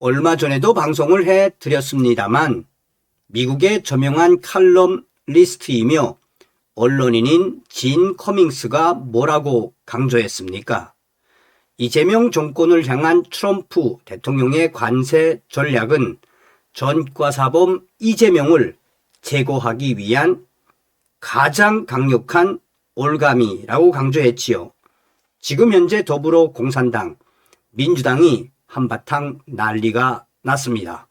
얼마 전에도 방송을 해드렸습니다만 미국의 저명한 칼럼니스트이며 언론인인 진 커밍스가 뭐라고 강조했습니까? 이재명 정권을 향한 트럼프 대통령의 관세 전략은 전과사범 이재명을 제거하기 위한 가장 강력한 올가미라고 강조했지요. 지금 현재 더불어공산당, 민주당이 한바탕 난리가 났습니다.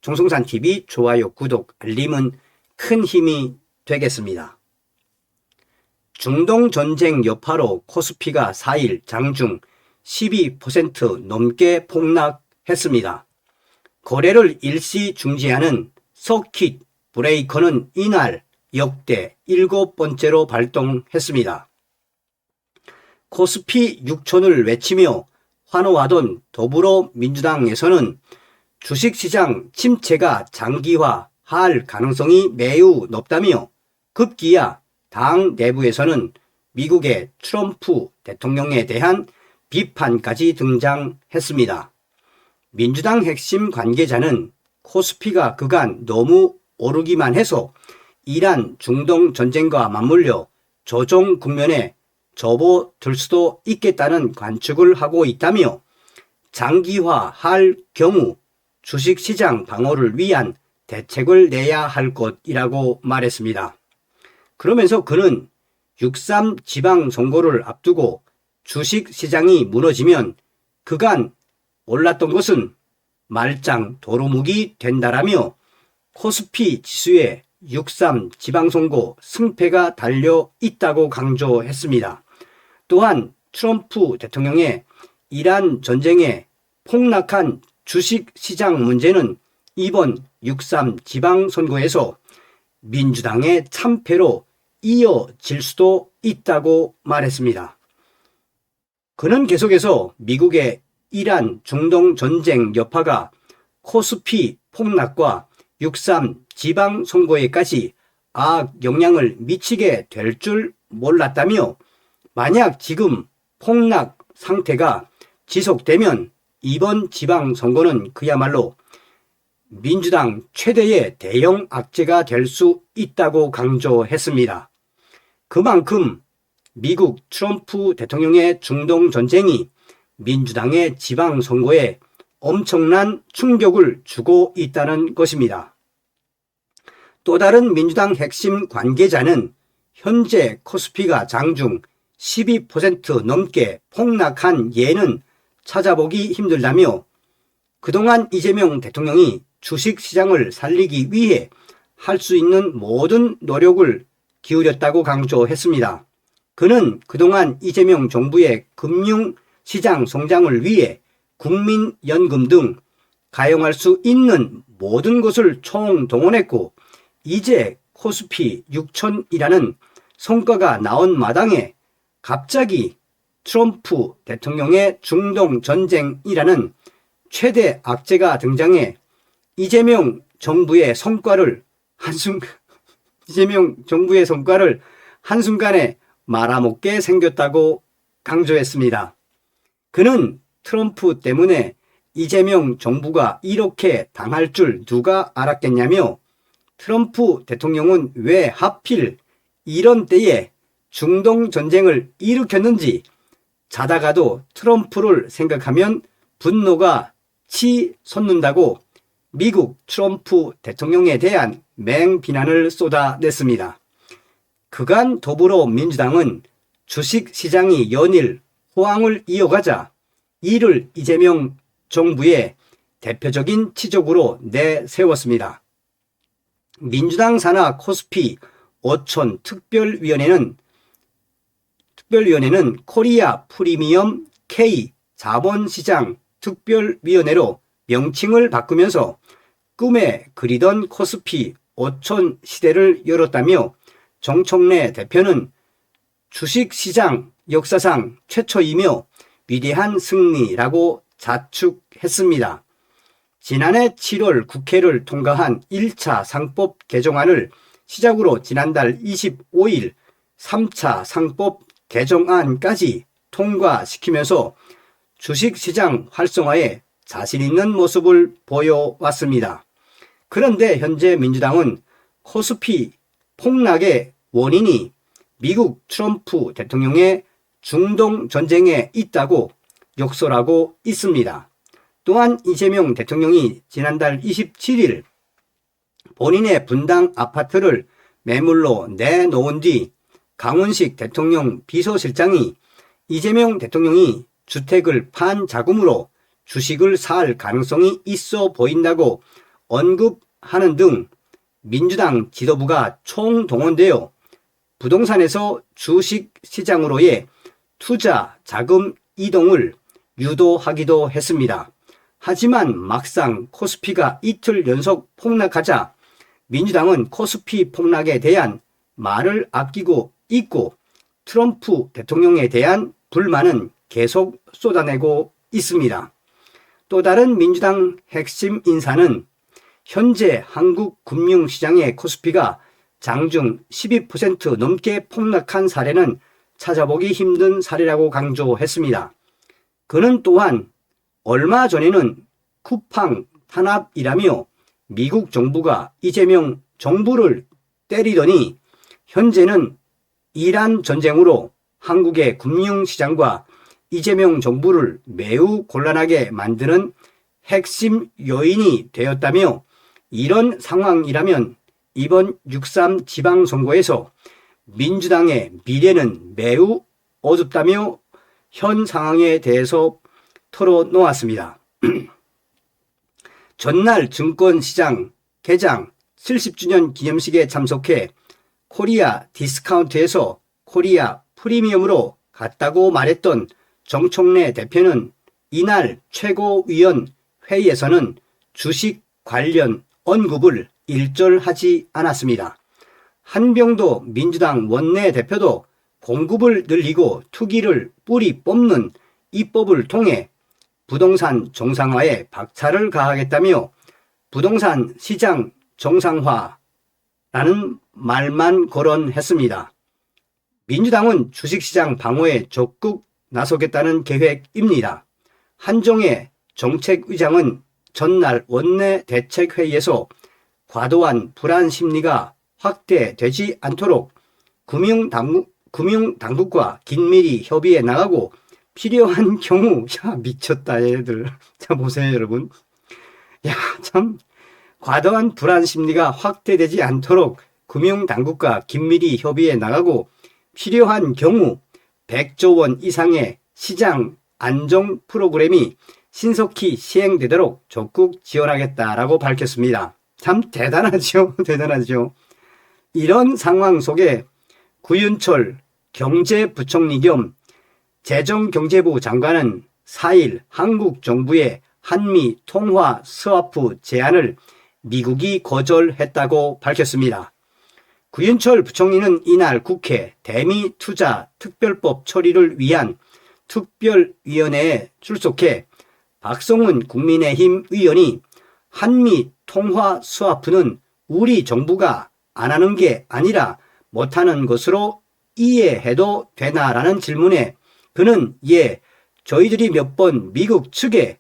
정성산TV 좋아요, 구독, 알림은 큰 힘이 되겠습니다. 중동전쟁 여파로 코스피가 4일 장중 12% 넘게 폭락했습니다. 거래를 일시 중지하는 서킷 브레이커는 이날 역대 7번째로 발동했습니다. 코스피 6천을 외치며 환호하던 더불어민주당에서는 주식시장 침체가 장기화할 가능성이 매우 높다며 급기야 당 내부에서는 미국의 트럼프 대통령에 대한 비판까지 등장했습니다. 민주당 핵심 관계자는 코스피가 그간 너무 오르기만 해서 이란 중동 전쟁과 맞물려 조정 국면에 접어들 수도 있겠다는 관측을 하고 있다며 장기화할 경우 주식시장 방어를 위한 대책을 내야 할 것이라고 말했습니다. 그러면서 그는 6.3 지방선거를 앞두고 주식시장이 무너지면 그간 올랐던 것은 말짱 도루묵이 된다라며 코스피 지수에 6.3 지방선거 승패가 달려 있다고 강조했습니다. 또한 트럼프 대통령의 이란 전쟁에 폭락한 주식시장 문제는 이번 6.3 지방선거에서 민주당의 참패로 이어질 수도 있다고 말했습니다. 그는 계속해서 미국의 이란 중동 전쟁 여파가 코스피 폭락과 6.3 지방선거에까지 악영향을 미치게 될 줄 몰랐다며 만약 지금 폭락 상태가 지속되면 이번 지방선거는 그야말로 민주당 최대의 대형 악재가 될 수 있다고 강조했습니다. 그만큼 미국 트럼프 대통령의 중동 전쟁이 민주당의 지방선거에 엄청난 충격을 주고 있다는 것입니다. 또 다른 민주당 핵심 관계자는 현재 코스피가 장중 12% 넘게 폭락한 예는 찾아보기 힘들다며 그동안 이재명 대통령이 주식시장을 살리기 위해 할 수 있는 모든 노력을 기울였다고 강조했습니다. 그는 그동안 이재명 정부의 금융시장 성장을 위해 국민연금 등 가용할 수 있는 모든 것을 총동원했고 이제 코스피 6천이라는 성과가 나온 마당에 갑자기 트럼프 대통령의 중동 전쟁이라는 최대 악재가 등장해 이재명 정부의 성과를 한순간에 말아먹게 생겼다고 강조했습니다. 그는 트럼프 때문에 이재명 정부가 이렇게 당할 줄 누가 알았겠냐며 트럼프 대통령은 왜 하필 이런 때에 중동 전쟁을 일으켰는지 자다가도 트럼프를 생각하면 분노가 치솟는다고 미국 트럼프 대통령에 대한 맹비난을 쏟아냈습니다. 그간 더불어민주당은 주식시장이 연일 호황을 이어가자 이를 이재명 정부의 대표적인 지적으로 내세웠습니다. 민주당 산하 코스피 5천 특별위원회는 코리아 프리미엄 K 자본시장 특별위원회로 명칭을 바꾸면서 꿈에 그리던 코스피 5천 시대를 열었다며 정청래 대표는 주식시장 역사상 최초이며 위대한 승리라고 자축했습니다. 지난해 7월 국회를 통과한 1차 상법 개정안을 시작으로 지난달 25일 3차 상법 개정안까지 통과시키면서 주식시장 활성화에 자신 있는 모습을 보여왔습니다. 그런데 현재 민주당은 코스피 폭락의 원인이 미국 트럼프 대통령의 중동 전쟁에 있다고 욕설하고 있습니다. 또한 이재명 대통령이 지난달 27일 본인의 분당 아파트를 매물로 내놓은 뒤 강훈식 대통령 비서실장이 이재명 대통령이 주택을 판 자금으로 주식을 살 가능성이 있어 보인다고 언급하는 등 민주당 지도부가 총동원되어 부동산에서 주식 시장으로의 투자 자금 이동을 유도하기도 했습니다. 하지만 막상 코스피가 이틀 연속 폭락하자 민주당은 코스피 폭락에 대한 말을 아끼고 있고 트럼프 대통령에 대한 불만은 계속 쏟아내고 있습니다. 또 다른 민주당 핵심 인사는 현재 한국 금융시장의 코스피가 장중 12% 넘게 폭락한 사례는 찾아보기 힘든 사례라고 강조했습니다. 그는 또한 얼마 전에는 쿠팡 탄압이라며 미국 정부가 이재명 정부를 때리더니 현재는 이란 전쟁으로 한국의 금융시장과 이재명 정부를 매우 곤란하게 만드는 핵심 요인이 되었다며 이런 상황이라면 이번 6.3 지방선거에서 민주당의 미래는 매우 어둡다며 현 상황에 대해서 털어놓았습니다. 전날 증권시장 개장 70주년 기념식에 참석해 코리아 디스카운트에서 코리아 프리미엄으로 갔다고 말했던 정청래 대표는 이날 최고위원 회의에서는 주식 관련 언급을 일절하지 않았습니다. 한병도 민주당 원내대표도 공급을 늘리고 투기를 뿌리 뽑는 입법을 통해 부동산 정상화에 박차를 가하겠다며 부동산 시장 정상화라는 말만 거론했습니다. 민주당은 주식시장 방어에 적극 나서겠다는 계획입니다. 한종애 정책의장은 전날 원내대책회의에서 과도한 불안 심리가 확대되지 않도록 금융당국과 긴밀히 협의해 나가고 필요한 경우, 야, 미쳤다, 얘들. 자, 보세요, 여러분. 야, 참, 과도한 불안 심리가 확대되지 않도록 금융당국과 긴밀히 협의해 나가고 필요한 경우 100조 원 이상의 시장 안정 프로그램이 신속히 시행되도록 적극 지원하겠다라고 밝혔습니다. 참 대단하죠. 대단하죠. 이런 상황 속에 구윤철 경제부총리 겸 재정경제부 장관은 4일 한국 정부의 한미 통화 스와프 제안을 미국이 거절했다고 밝혔습니다. 구윤철 부총리는 이날 국회 대미투자특별법 처리를 위한 특별위원회에 출석해 박성훈 국민의힘 의원이 한미 통화 스와프는 우리 정부가 안 하는 게 아니라 못하는 것으로 이해해도 되나라는 질문에 그는 저희들이 몇 번 미국 측에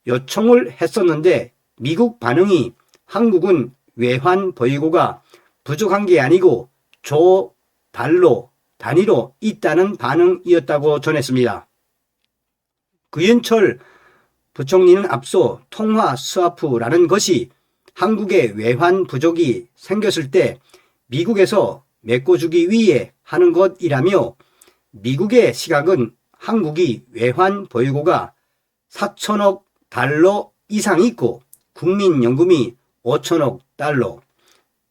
요청을 했었는데 미국 반응이 한국은 외환 보유고가 부족한 게 아니고 조 달러 단위로 있다는 반응이었다고 전했습니다. 구윤철 부총리는 앞서 통화 스와프라는 것이 한국의 외환 부족이 생겼을 때 미국에서 메꿔주기 위해 하는 것이라며 미국의 시각은 한국이 외환 보유고가 4천억 달러 이상 있고 국민연금이 5천억 달러,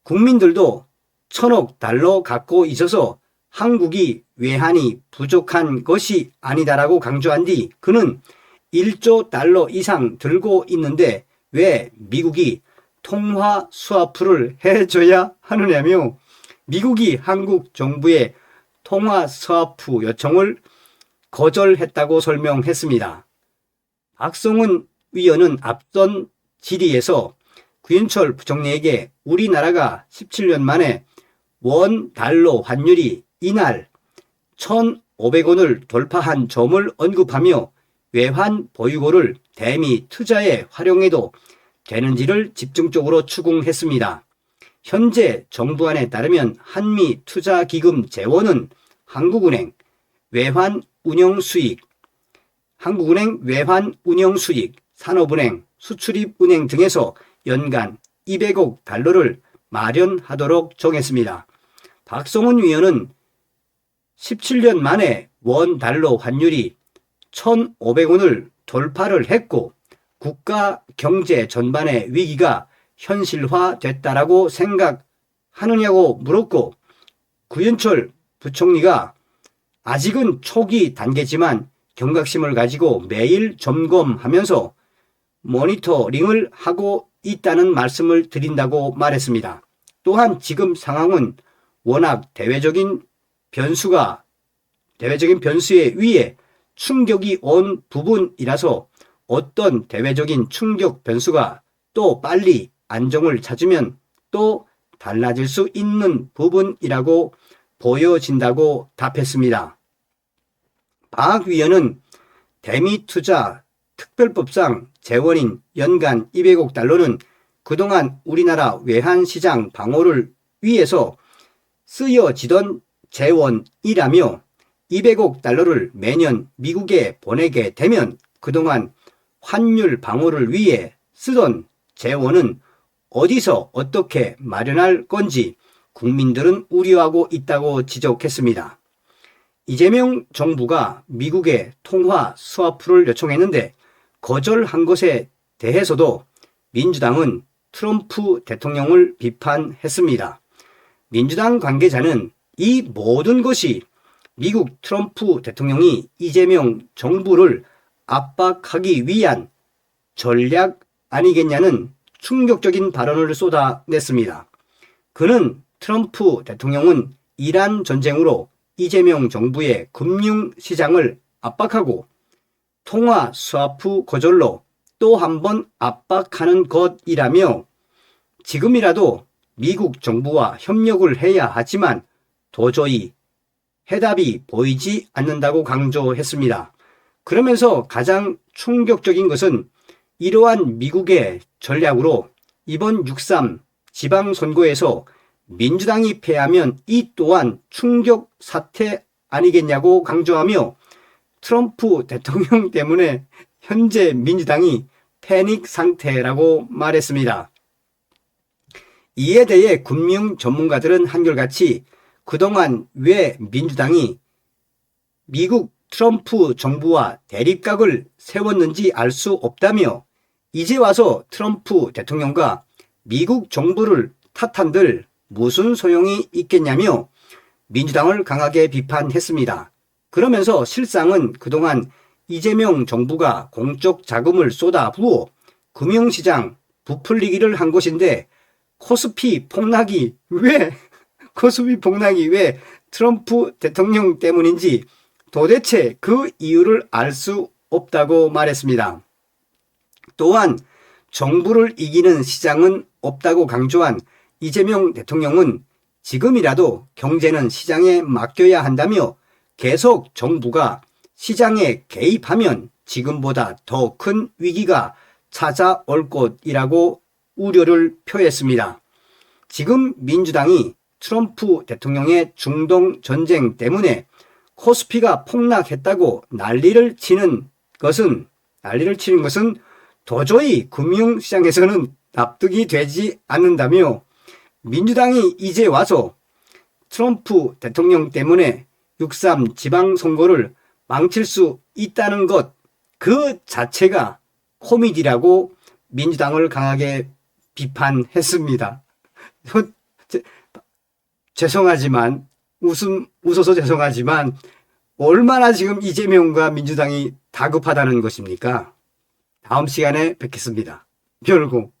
국민들도 1천억 달러 갖고 있어서 한국이 외환이 부족한 것이 아니다라고 강조한 뒤 그는 1조 달러 이상 들고 있는데 왜 미국이 통화 스와프를 해줘야 하느냐며 미국이 한국 정부의 통화 스와프 요청을 거절했다고 설명했습니다. 박성훈 의원은 앞선 질의에서 구윤철 부총리에게 우리나라가 17년 만에 원 달러 환율이 이날 1,500원을 돌파한 점을 언급하며 외환 보유고를 대미 투자에 활용해도 되는지를 집중적으로 추궁했습니다. 현재 정부안에 따르면 한미 투자기금 재원은 한국은행 외환 운영수익, 산업은행, 수출입은행 등에서 연간 200억 달러를 마련하도록 정했습니다. 박성훈 위원은 17년 만에 원 달러 환율이 1,500원을 돌파를 했고 국가 경제 전반의 위기가 현실화됐다라고 생각하느냐고 물었고, 구현철 부총리가 아직은 초기 단계지만 경각심을 가지고 매일 점검하면서 모니터링을 하고 있다는 말씀을 드린다고 말했습니다. 또한 지금 상황은 워낙 대외적인 변수에 의해 충격이 온 부분이라서 어떤 대외적인 충격 변수가 또 빨리 안정을 찾으면 또 달라질 수 있는 부분이라고 보여진다고 답했습니다. 박 위원은 대미투자 특별법상 재원인 연간 200억 달러는 그동안 우리나라 외환시장 방어를 위해서 쓰여지던 재원이라며 200억 달러를 매년 미국에 보내게 되면 그동안 환율 방어를 위해 쓰던 재원은 어디서 어떻게 마련할 건지 국민들은 우려하고 있다고 지적했습니다. 이재명 정부가 미국에 통화 스와프를 요청했는데 거절한 것에 대해서도 민주당은 트럼프 대통령을 비판했습니다. 민주당 관계자는 이 모든 것이 미국 트럼프 대통령이 이재명 정부를 압박하기 위한 전략 아니겠냐는 충격적인 발언을 쏟아냈습니다. 그는 트럼프 대통령은 이란 전쟁으로 이재명 정부의 금융시장을 압박하고 통화 스와프 거절로 또 한 번 압박하는 것이라며 지금이라도 미국 정부와 협력을 해야 하지만 도저히 해답이 보이지 않는다고 강조했습니다. 그러면서 가장 충격적인 것은 이러한 미국의 전략으로 이번 6.3 지방선거에서 민주당이 패하면 이 또한 충격 사태 아니겠냐고 강조하며 트럼프 대통령 때문에 현재 민주당이 패닉 상태라고 말했습니다. 이에 대해 금융 전문가들은 한결같이 그동안 왜 민주당이 미국 트럼프 정부와 대립각을 세웠는지 알 수 없다며 이제 와서 트럼프 대통령과 미국 정부를 탓한들 무슨 소용이 있겠냐며 민주당을 강하게 비판했습니다. 그러면서 실상은 그동안 이재명 정부가 공적 자금을 쏟아부어 금융시장 부풀리기를 한 것인데 코스피 폭락이 왜 트럼프 대통령 때문인지 도대체 그 이유를 알 수 없다고 말했습니다. 또한 정부를 이기는 시장은 없다고 강조한 이재명 대통령은 지금이라도 경제는 시장에 맡겨야 한다며 계속 정부가 시장에 개입하면 지금보다 더 큰 위기가 찾아올 것이라고 우려를 표했습니다. 지금 민주당이 트럼프 대통령의 중동 전쟁 때문에 코스피가 폭락했다고 난리를 치는 것은 도저히 금융시장에서는 납득이 되지 않는다며 민주당이 이제 와서 트럼프 대통령 때문에 6.3 지방선거를 망칠 수 있다는 것 그 자체가 코미디라고 민주당을 강하게 비판했습니다. 죄송하지만 웃어서 죄송하지만 얼마나 지금 이재명과 민주당이 다급하다는 것입니까? 다음 시간에 뵙겠습니다. 별고